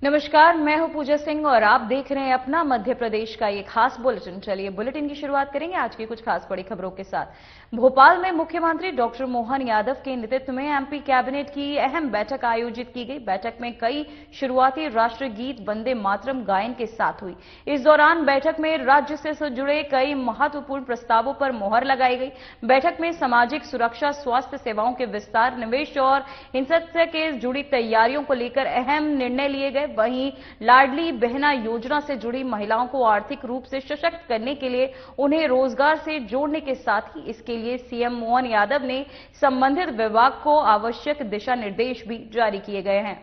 नमस्कार, मैं हूं पूजा सिंह और आप देख रहे हैं अपना मध्य प्रदेश का ये खास बुलेटिन। चलिए बुलेटिन की शुरुआत करेंगे आज की कुछ खास बड़ी खबरों के साथ। भोपाल में मुख्यमंत्री डॉक्टर मोहन यादव के नेतृत्व में एमपी कैबिनेट की अहम बैठक आयोजित की गई। बैठक में कई शुरुआती राष्ट्रीय गीत वंदे मातरम गायन के साथ हुई। इस दौरान बैठक में राज्य से जुड़े कई महत्वपूर्ण प्रस्तावों पर मोहर लगाई गई। बैठक में सामाजिक सुरक्षा, स्वास्थ्य सेवाओं के विस्तार, निवेश और हिंसा के जुड़ी तैयारियों को लेकर अहम निर्णय लिए गए। वहीं लाडली बहना योजना से जुड़ी महिलाओं को आर्थिक रूप से सशक्त करने के लिए उन्हें रोजगार से जोड़ने के साथ ही इसके लिए सीएम मोहन यादव ने संबंधित विभाग को आवश्यक दिशा निर्देश भी जारी किए गए हैं।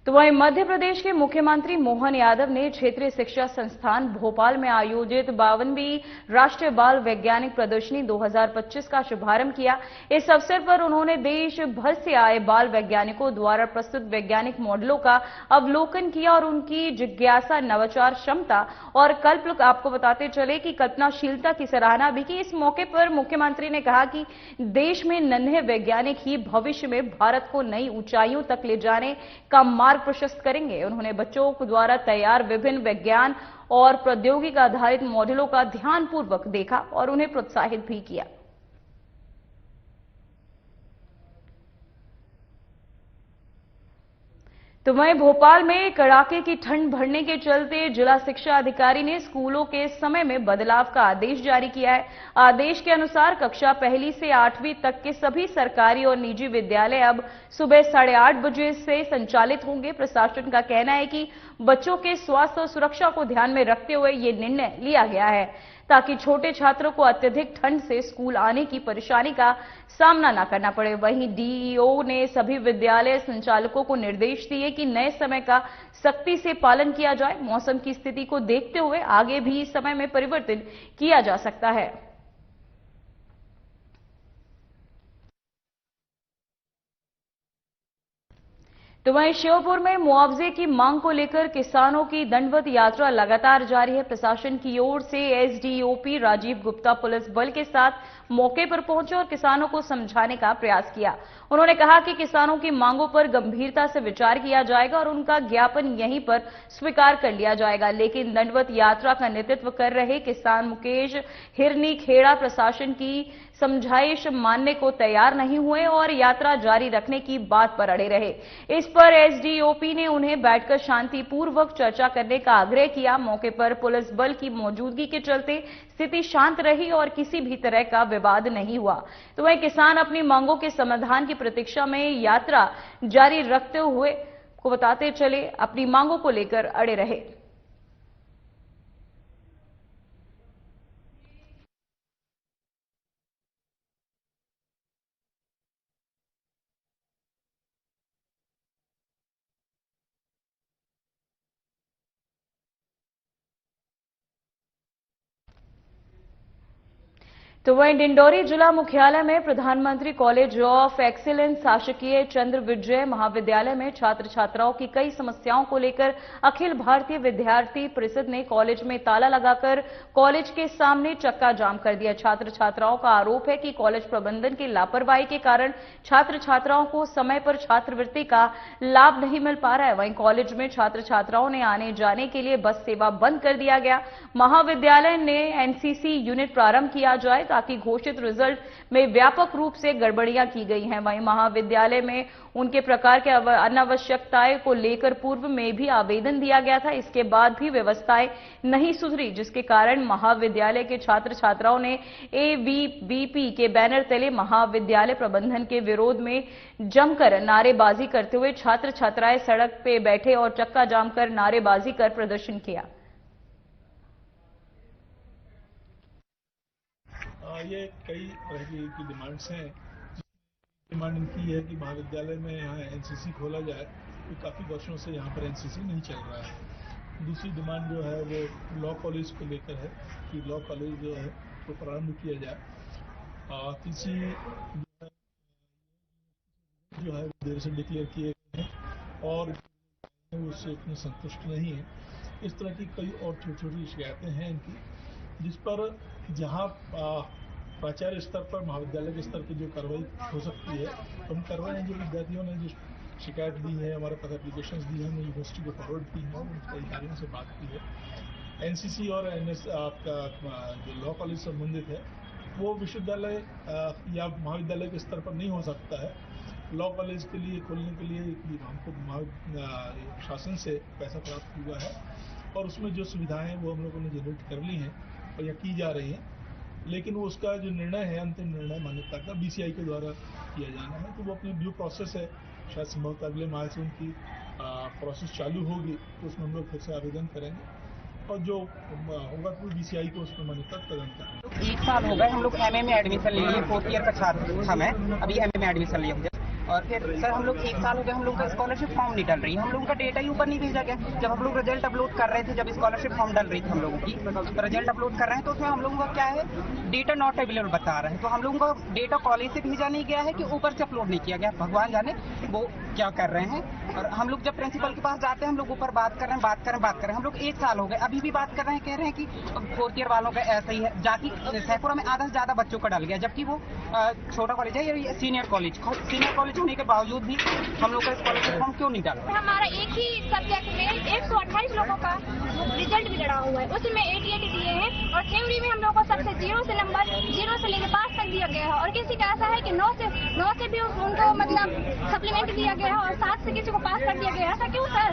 तो वहीं मध्य प्रदेश के मुख्यमंत्री मोहन यादव ने क्षेत्रीय शिक्षा संस्थान भोपाल में आयोजित 52वीं राष्ट्रीय बाल वैज्ञानिक प्रदर्शनी 2025 का शुभारंभ किया। इस अवसर पर उन्होंने देश भर से आए बाल वैज्ञानिकों द्वारा प्रस्तुत वैज्ञानिक मॉडलों का अवलोकन किया और उनकी जिज्ञासा, नवाचार क्षमता और आपको बताते चले कि कल्पनाशीलता की सराहना भी की। इस मौके पर मुख्यमंत्री ने कहा कि देश में नन्हे वैज्ञानिक ही भविष्य में भारत को नई ऊंचाइयों तक ले जाने का मार्ग प्रशस्त करेंगे। उन्होंने बच्चों द्वारा तैयार विभिन्न विज्ञान और प्रौद्योगिकी आधारित मॉडलों का ध्यानपूर्वक देखा और उन्हें प्रोत्साहित भी किया। तो वहीं भोपाल में कड़ाके की ठंड बढ़ने के चलते जिला शिक्षा अधिकारी ने स्कूलों के समय में बदलाव का आदेश जारी किया है। आदेश के अनुसार कक्षा 1 से 8वीं तक के सभी सरकारी और निजी विद्यालय अब सुबह 8:30 बजे से संचालित होंगे। प्रशासन का कहना है कि बच्चों के स्वास्थ्य और सुरक्षा को ध्यान में रखते हुए ये निर्णय लिया गया है ताकि छोटे छात्रों को अत्यधिक ठंड से स्कूल आने की परेशानी का सामना न करना पड़े। वहीं डीईओ ने सभी विद्यालय संचालकों को निर्देश दिए कि नए समय का सख्ती से पालन किया जाए। मौसम की स्थिति को देखते हुए आगे भी समय में परिवर्तन किया जा सकता है। तो वहीं श्योपुर में मुआवजे की मांग को लेकर किसानों की दंडवत यात्रा लगातार जारी है। प्रशासन की ओर से एसडीओपी राजीव गुप्ता पुलिस बल के साथ मौके पर पहुंचे और किसानों को समझाने का प्रयास किया। उन्होंने कहा कि किसानों की मांगों पर गंभीरता से विचार किया जाएगा और उनका ज्ञापन यहीं पर स्वीकार कर लिया जाएगा। लेकिन दंडवत यात्रा का नेतृत्व कर रहे किसान मुकेश हिरनी खेड़ा प्रशासन की समझाइश मानने को तैयार नहीं हुए और यात्रा जारी रखने की बात पर अड़े रहे। इस पर एसडीओपी ने उन्हें बैठकर शांतिपूर्वक चर्चा करने का आग्रह किया। मौके पर पुलिस बल की मौजूदगी के चलते स्थिति शांत रही और किसी भी तरह का विवाद नहीं हुआ। तो वहीं किसान अपनी मांगों के समाधान की प्रतीक्षा में यात्रा जारी रखते हुए को बताते चले अपनी मांगों को लेकर अड़े रहे। तो वहीं डिंडोरी जिला मुख्यालय में प्रधानमंत्री कॉलेज ऑफ एक्सीलेंस शासकीय चंद्र विजय महाविद्यालय में छात्र छात्राओं की कई समस्याओं को लेकर अखिल भारतीय विद्यार्थी परिषद ने कॉलेज में ताला लगाकर कॉलेज के सामने चक्का जाम कर दिया। छात्र छात्राओं का आरोप है कि कॉलेज प्रबंधन की लापरवाही के कारण छात्र छात्राओं को समय पर छात्रवृत्ति का लाभ नहीं मिल पा रहा है। वहीं कॉलेज में छात्र छात्राओं ने आने जाने के लिए बस सेवा बंद कर दिया गया। महाविद्यालय ने एनसीसी यूनिट प्रारंभ किया जाए ताकि घोषित रिजल्ट में व्यापक रूप से गड़बड़ियां की गई हैं। वहीं महाविद्यालय में उनके प्रकार के अनावश्यकताएं को लेकर पूर्व में भी आवेदन दिया गया था। इसके बाद भी व्यवस्थाएं नहीं सुधरी, जिसके कारण महाविद्यालय के छात्र छात्राओं ने एबीवीपी के बैनर तले महाविद्यालय प्रबंधन के विरोध में जमकर नारेबाजी करते हुए छात्र छात्राएं सड़क पे बैठे और चक्का जाम कर नारेबाजी कर प्रदर्शन किया। ये कई तरह की डिमांड्स हैं। डिमांड इनकी है कि महाविद्यालय में यहाँ एनसीसी खोला जाए, तो काफ़ी वर्षों से यहाँ पर एनसीसी नहीं चल रहा है। दूसरी डिमांड जो है वो लॉ कॉलेज को लेकर है कि लॉ कॉलेज जो है वो प्रारंभ किया जाए। तीसरी जो है देर से डिक्लेयर किए गए हैं और उससे इतने संतुष्ट नहीं है। इस तरह की कई और छोटी छोटी शिकायतें हैं इनकी, जिस पर जहाँ प्राचार्य स्तर पर महाविद्यालय के स्तर पर जो कार्रवाई हो सकती है तो हम कर रहे हैं। जो विद्यार्थियों ने जो शिकायत दी है, हमारे पास एप्लीकेशंस दी है, हमने यूनिवर्सिटी को फॉरवर्ड की है, उनके अधिकारियों से बात की है। एनसीसी और एनएस आपका जो लॉ कॉलेज संबंधित है वो विश्वविद्यालय या महाविद्यालय के स्तर पर नहीं हो सकता है। लॉ कॉलेज के लिए खोलने के लिए हमको शासन से पैसा प्राप्त हुआ है और उसमें जो सुविधाएं हैं वो हम लोगों ने जनरेट कर ली हैं और या की जा रही हैं, लेकिन वो उसका जो निर्णय है, अंतिम निर्णय मान्यता का बीसीआई के द्वारा किया जाना है। तो वो अपनी ड्यू प्रोसेस है, शायद संभवतः अगले माह से उनकी प्रोसेस चालू होगी, तो उसमें हम लोग फिर से आवेदन करेंगे और जो होगा तो बीसीआई को उसमें मान्यता प्रदान करेंगे। 1 साल हो गए हम लोग एमए में एडमिशन ले लिए, 4th ईयर का छात्र था मैं, अभी एमए में एडमिशन लिया हूँ। और फिर सर हम लोग 1 साल हो गया हम लोग का स्कॉलरशिप फॉर्म नहीं डल रही, हम लोगों का डेटा ही ऊपर नहीं भेजा गया। जब हम लोग रिजल्ट अपलोड कर रहे थे, जब स्कॉलरशिप फॉर्म डल रही थी हम लोगों की, तो रिजल्ट अपलोड कर रहे हैं तो उसमें हम लोगों का क्या है, डेटा नॉट अवेलेबल बता रहा है। तो हम लोगों का डेटा कॉलेज से भेजा नहीं गया है कि ऊपर से अपलोड नहीं किया गया, भगवान जाने वो क्या कर रहे हैं। और हम लोग जब प्रिंसिपल के पास जाते हैं हम लोग ऊपर बात कर रहे हैं, हम लोग 1 साल हो गए अभी भी बात कर रहे हैं, कह रहे हैं कि 4th ईयर वालों का ऐसा ही है। जाकि सैकड़ा में आधा से ज्यादा बच्चों का डल गया, जबकि वो छोटा कॉलेज है या सीनियर कॉलेज होने के बावजूद भी हम लोग का स्कॉलरशिप फॉर्म क्यों नहीं डाला। हमारा एक ही सब्जेक्ट में 128 लोगों का रिजल्ट भी लड़ा हुआ है, उसमें 88 दिए हैं और थ्योरी में हम लोगों को सबसे 0 से नंबर 0 से लेकर 5 तक दिया गया है और किसी का ऐसा है कि 9 से भी उनको मतलब सप्लीमेंट दिया गया है और 7 से किसी को पास कर दिया गया है। ऐसा क्यों सर?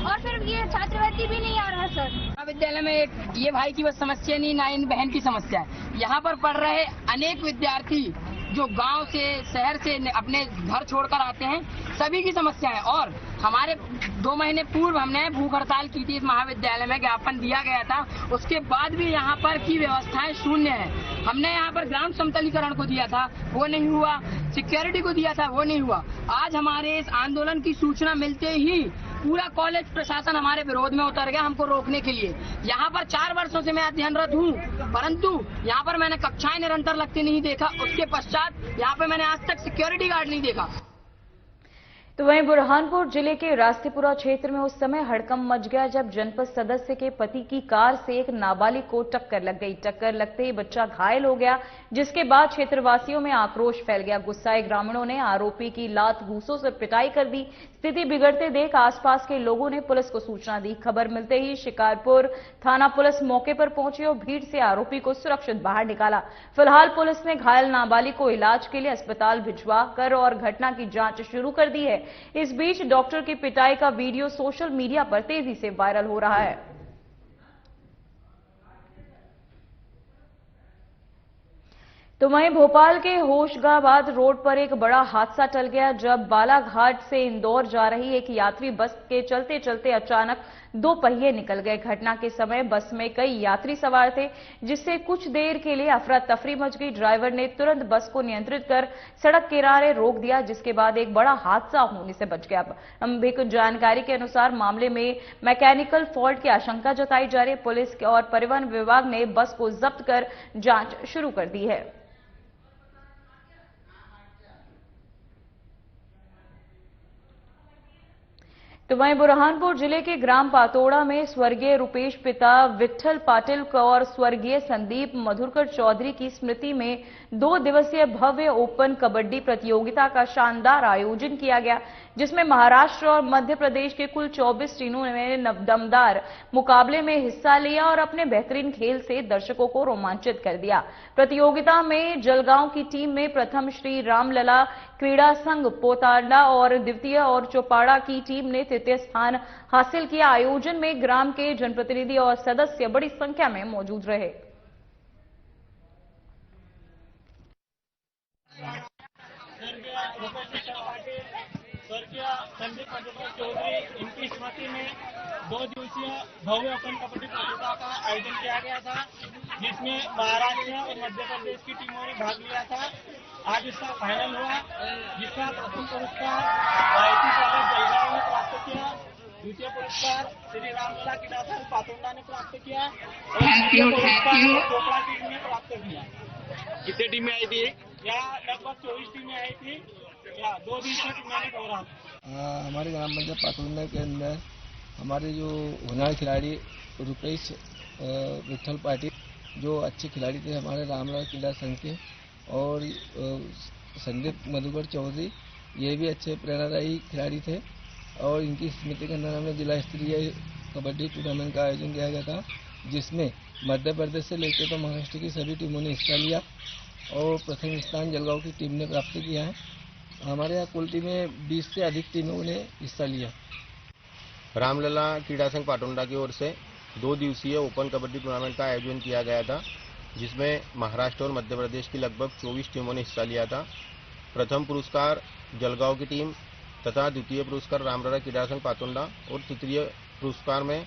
और फिर ये छात्रवृत्ति भी नहीं आ रहा है सर। महाविद्यालय में ये भाई की बस समस्या नहीं, ना इन बहन की समस्या है। यहाँ पर पढ़ रहे अनेक विद्यार्थी जो गांव से शहर से अपने घर छोड़कर आते हैं, सभी की समस्या है। और हमारे 2 महीने पूर्व हमने भूख हड़ताल की थी इस महाविद्यालय में, ज्ञापन दिया गया था, उसके बाद भी यहाँ पर की व्यवस्थाएं शून्य है। हमने यहाँ पर ग्राम समतलीकरण को दिया था, वो नहीं हुआ, सिक्योरिटी को दिया था, वो नहीं हुआ। आज हमारे इस आंदोलन की सूचना मिलते ही पूरा कॉलेज प्रशासन हमारे विरोध में उतर गया हमको रोकने के लिए। यहाँ पर 4 वर्षों से मैं अध्ययनरत हूँ, परंतु यहाँ पर मैंने कक्षाएं निरंतर लगते नहीं देखा। उसके पश्चात यहाँ पे मैंने आज तक सिक्योरिटी गार्ड नहीं देखा। तो वहीं बुरहानपुर जिले के रास्तेपुरा क्षेत्र में उस समय हड़कंप मच गया जब जनपद सदस्य के पति की कार से एक नाबालिग को टक्कर लग गई। टक्कर लगते ही बच्चा घायल हो गया, जिसके बाद क्षेत्रवासियों में आक्रोश फैल गया। गुस्साए ग्रामीणों ने आरोपी की लात घूंसों से पिटाई कर दी। स्थिति बिगड़ते देख आसपास के लोगों ने पुलिस को सूचना दी। खबर मिलते ही शिकारपुर थाना पुलिस मौके पर पहुंची और भीड़ से आरोपी को सुरक्षित बाहर निकाला। फिलहाल पुलिस ने घायल नाबालिग को इलाज के लिए अस्पताल भिजवा कर और घटना की जांच शुरू कर दी है। इस बीच डॉक्टर की पिटाई का वीडियो सोशल मीडिया पर तेजी से वायरल हो रहा है। तो वहीं भोपाल के होशंगाबाद रोड पर एक बड़ा हादसा टल गया जब बालाघाट से इंदौर जा रही एक यात्री बस के चलते चलते अचानक 2 पहिए निकल गए। घटना के समय बस में कई यात्री सवार थे, जिससे कुछ देर के लिए अफरा तफरी मच गई। ड्राइवर ने तुरंत बस को नियंत्रित कर सड़क किनारे रोक दिया, जिसके बाद एक बड़ा हादसा होने से बच गया। प्रारंभिक जानकारी के अनुसार मामले में मैकेनिकल फॉल्ट की आशंका जताई जा रही है। पुलिस और परिवहन विभाग ने बस को जब्त कर जांच शुरू कर दी है। तो वहीं बुरहानपुर जिले के ग्राम पातोड़ा में स्वर्गीय रुपेश पिता विट्ठल पाटिल और स्वर्गीय संदीप मधुरकर चौधरी की स्मृति में 2 दिवसीय भव्य ओपन कबड्डी प्रतियोगिता का शानदार आयोजन किया गया, जिसमें महाराष्ट्र और मध्य प्रदेश के कुल 24 टीमों ने दमदार मुकाबले में हिस्सा लिया और अपने बेहतरीन खेल से दर्शकों को रोमांचित कर दिया। प्रतियोगिता में जलगांव की टीम में प्रथम श्री रामलला क्रीड़ा संघ पोतांडा और द्वितीय और चोपाड़ा की टीम ने तृतीय स्थान हासिल किया। आयोजन में ग्राम के जनप्रतिनिधि और सदस्य बड़ी संख्या में मौजूद रहे। स्वर्गीय संदीप मधुकर चौधरी इनकी स्मृति में 2 दिवसीय भव्य ओपन कबड्डी प्रतियोगिता का आयोजन किया गया था, जिसमें महाराष्ट्र और मध्य प्रदेश की टीमों ने भाग लिया था। आज इसका फाइनल हुआ, जिसका प्रथम पुरस्कार आईआईटी कॉलेज जलगांव ने प्राप्त किया, द्वितीय पुरस्कार श्री रामलला क्रीड़ा संघ पातोंडा ने प्राप्त किया और तृतीय पुरस्कार चोपड़ा टीम ने प्राप्त किया। कितनी टीमें आई थी? यहाँ लगभग 24 टीमें आई थी। 2 दिन से टूर्नामेंट हो रहा था। हमारे ग्राम पंचायत पातोंडा के अंदर हमारे जो होनहार खिलाड़ी रुपेश विट्ठल पाटिल जो अच्छे खिलाड़ी थे हमारे रामलाल क्रीड़ा संघ के, और संदीप मधुकर चौधरी ये भी अच्छे प्रेरणादायी खिलाड़ी थे, और इनकी स्मृति के अंदर हमने जिला स्तरीय कबड्डी टूर्नामेंट का आयोजन किया गया था, जिसमें मध्य प्रदेश से लेकर तो महाराष्ट्र की सभी टीमों ने हिस्सा लिया और प्रथम स्थान जलगांव की टीम ने प्राप्त किया है। हमारे यहाँ कुल टीमें 20 से अधिक टीमों ने हिस्सा लिया। रामलला क्रीड़ा संघ पाटोंडा की ओर से 2 दिवसीय ओपन कबड्डी टूर्नामेंट का आयोजन किया गया था, जिसमें महाराष्ट्र और मध्य प्रदेश की लगभग 24 टीमों ने हिस्सा लिया था। प्रथम पुरस्कार जलगांव की टीम तथा द्वितीय पुरस्कार रामलला क्रीड़ा संघ पाटोंडा और तृतीय पुरस्कार में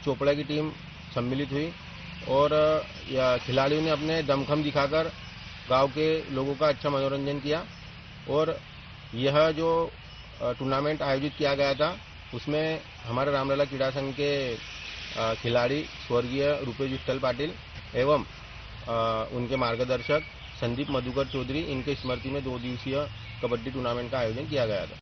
चोपड़ा की टीम सम्मिलित हुई, और खिलाड़ियों ने अपने दमखम दिखाकर गांव के लोगों का अच्छा मनोरंजन किया। और यह जो टूर्नामेंट आयोजित किया गया था उसमें हमारे रामलला क्रीड़ा संघ के खिलाड़ी स्वर्गीय रूपेश विठ्ठल पाटिल एवं उनके मार्गदर्शक संदीप मधुकर चौधरी, इनके स्मृति में 2 दिवसीय कबड्डी टूर्नामेंट का आयोजन किया गया था।